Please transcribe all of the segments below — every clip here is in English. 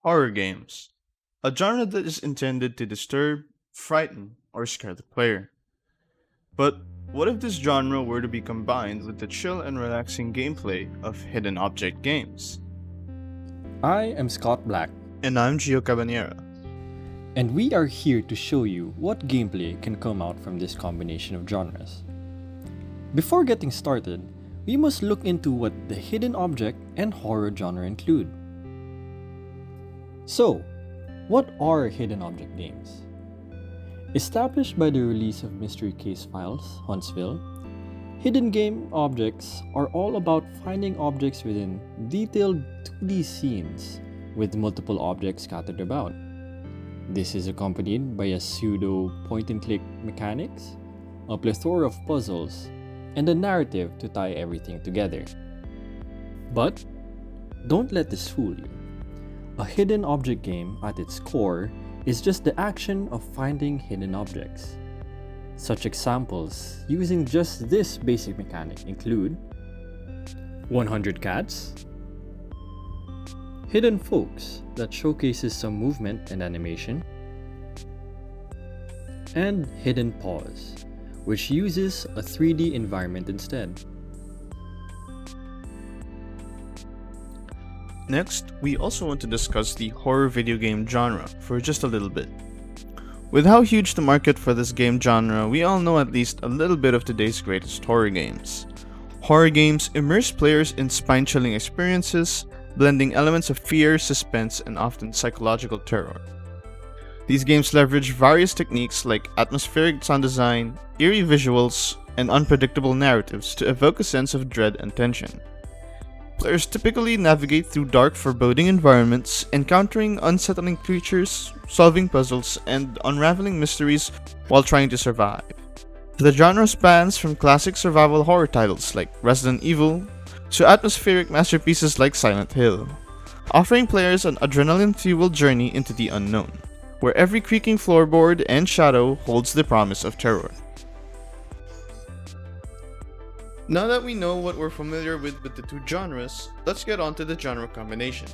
Horror games, a genre that is intended to disturb, frighten, or scare the player. But what if this genre were to be combined with the chill and relaxing gameplay of hidden object games? I am Scott Black, And I'm Gio Cabanera. and we are here to show you what gameplay can come out from this combination of genres. Before getting started, we must look into what the hidden object and horror genre include. So, what are hidden object games? Established by the release of Mystery Case Files, Huntsville, hidden game objects are all about finding objects within detailed 2D scenes with multiple objects scattered about. This is accompanied by a pseudo point and click mechanics, a plethora of puzzles, and a narrative to tie everything together. But don't let this fool you. A hidden object game at its core is just the action of finding hidden objects. Such examples using just this basic mechanic include 100 Cats, Hidden Folks that showcases some movement and animation, and Hidden Paws, which uses a 3D environment instead. Next, we also want to discuss the horror video game genre for just a little bit. With how huge the market for this game genre, we all know at least a little bit of today's greatest horror games. Horror games immerse players in spine-chilling experiences, blending elements of fear, suspense, and often psychological terror. These games leverage various techniques like atmospheric sound design, eerie visuals, and unpredictable narratives to evoke a sense of dread and tension. Players typically navigate through dark, foreboding environments, encountering unsettling creatures, solving puzzles, and unraveling mysteries while trying to survive. The genre spans from classic survival horror titles like Resident Evil to atmospheric masterpieces like Silent Hill, offering players an adrenaline-fueled journey into the unknown, where every creaking floorboard and shadow holds the promise of terror. Now that we know what we're familiar with the two genres, let's get on to the genre combination.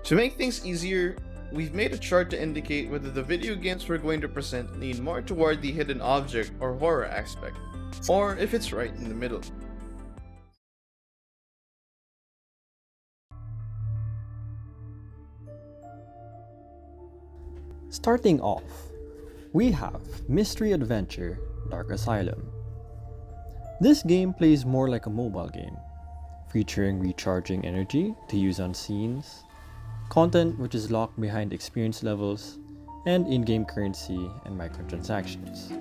To make things easier, we've made a chart to indicate whether the video games we're going to present lean more toward the hidden object or horror aspect, or if it's right in the middle. Starting off, we have Mystery Adventure Dark Asylum. This game plays more like a mobile game, featuring recharging energy to use on scenes, content which is locked behind experience levels, and in-game currency and microtransactions.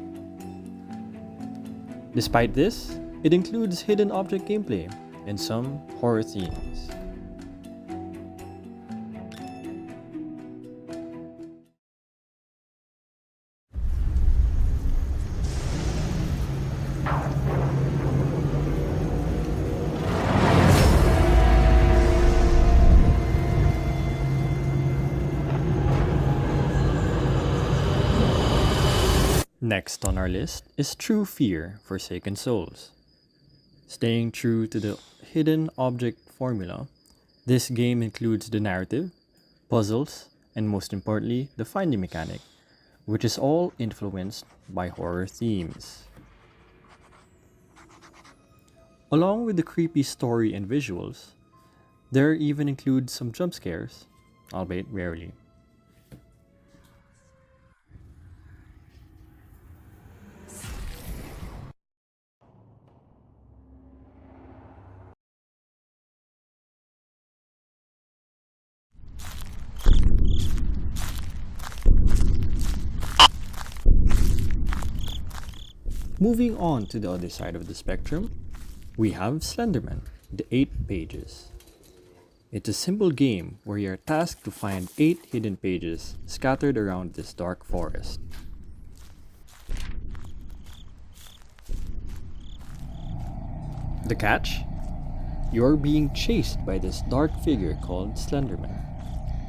Despite this, it includes hidden object gameplay and some horror themes. Next on our list is True Fear Forsaken Souls. Staying true to the hidden object formula, this game includes the narrative, puzzles, and most importantly, the finding mechanic, which is all influenced by horror themes. Along with the creepy story and visuals, there even includes some jump scares, albeit rarely. Moving on to the other side of the spectrum, we have Slenderman, the 8 Pages. It's a simple game where you're tasked to find 8 hidden pages scattered around this dark forest. The catch? You're being chased by this dark figure called Slenderman,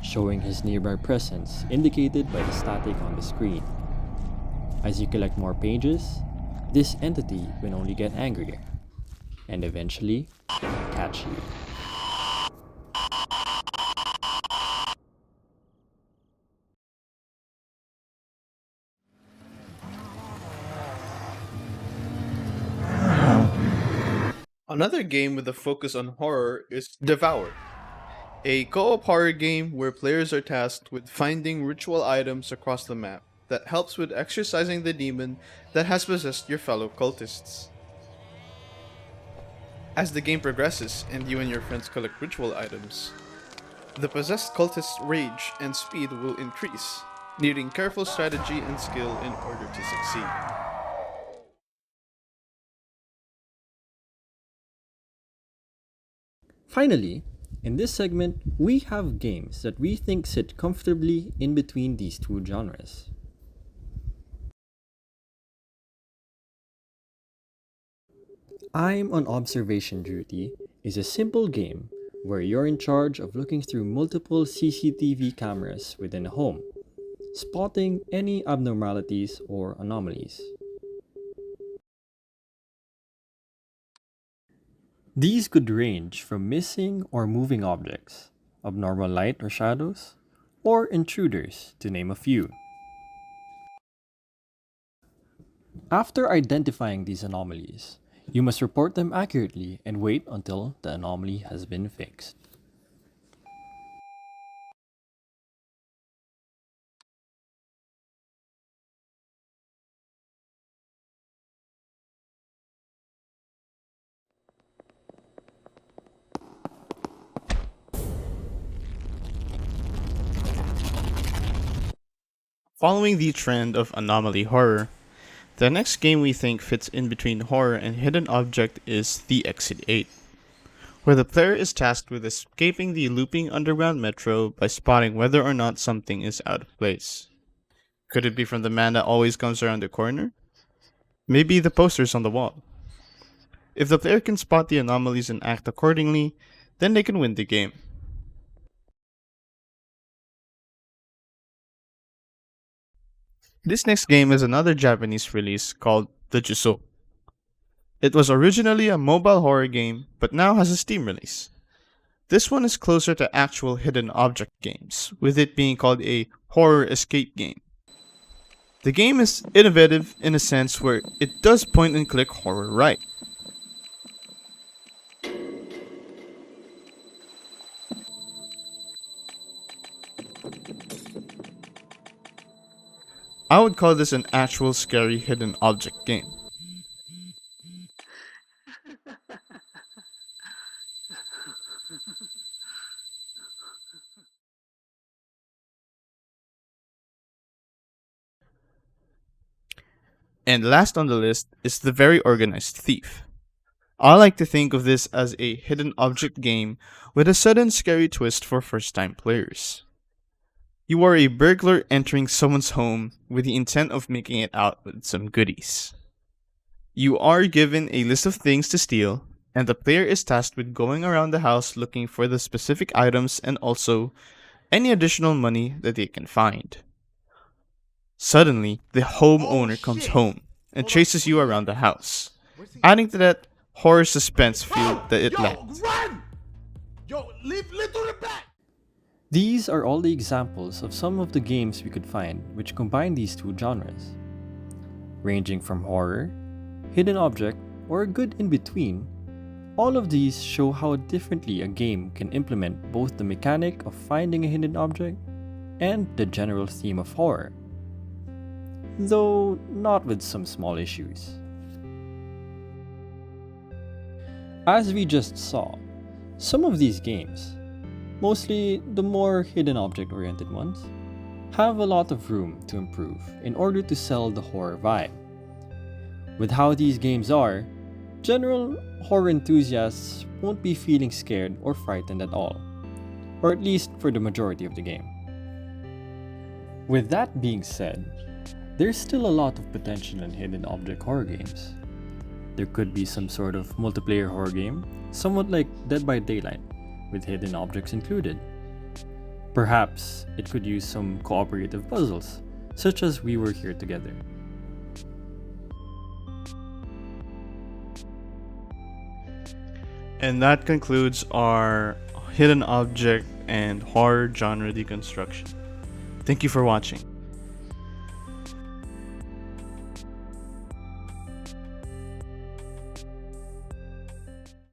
showing his nearby presence indicated by the static on the screen. As you collect more pages, this entity will only get angrier and eventually catch you. Another game with a focus on horror is Devour, a co-op horror game where players are tasked with finding ritual items across the map that helps with exorcising the demon that has possessed your fellow cultists. As the game progresses and you and your friends collect ritual items, the possessed cultist's rage and speed will increase, needing careful strategy and skill in order to succeed. Finally, in this segment, we have games that we think sit comfortably in between these two genres. I'm on Observation Duty is a simple game where you're in charge of looking through multiple CCTV cameras within a home, spotting any abnormalities or anomalies. These could range from missing or moving objects, abnormal light or shadows, or intruders, to name a few. After identifying these anomalies, you must report them accurately and wait until the anomaly has been fixed. Following the trend of anomaly horror, the next game we think fits in between horror and hidden object is The Exit 8, where the player is tasked with escaping the looping underground metro by spotting whether or not something is out of place. Could it be from the man that always comes around the corner? Maybe the posters on the wall. If the player can spot the anomalies and act accordingly, then they can win the game. This next game is another Japanese release called The Juso. It was originally a mobile horror game, but now has a Steam release. This one is closer to actual hidden object games, with it being called a horror escape game. The game is innovative in a sense where it does point and click horror right. I would call this an actual scary hidden object game. And last on the list is The Very Organized Thief. I like to think of this as a hidden object game with a sudden scary twist for first time players. You are a burglar entering someone's home with the intent of making it out with some goodies. You are given a list of things to steal, and the player is tasked with going around the house looking for the specific items and also any additional money that they can find. Suddenly, the homeowner comes home and chases you around the house, adding to that horror suspense feel that it lacks. Run! Leave little the back! These are all the examples of some of the games we could find which combine these two genres. Ranging from horror, hidden object, or a good in between, all of these show how differently a game can implement both the mechanic of finding a hidden object and the general theme of horror, though not with some small issues. As we just saw, some of these games, mostly the more hidden object oriented ones, have a lot of room to improve in order to sell the horror vibe. With how these games are, general horror enthusiasts won't be feeling scared or frightened at all, or at least for the majority of the game. With that being said, there's still a lot of potential in hidden object horror games. There could be some sort of multiplayer horror game, somewhat like Dead by Daylight, with hidden objects included. Perhaps it could use some cooperative puzzles, such as We Were Here Together. And that concludes our hidden object and horror genre deconstruction. Thank you for watching.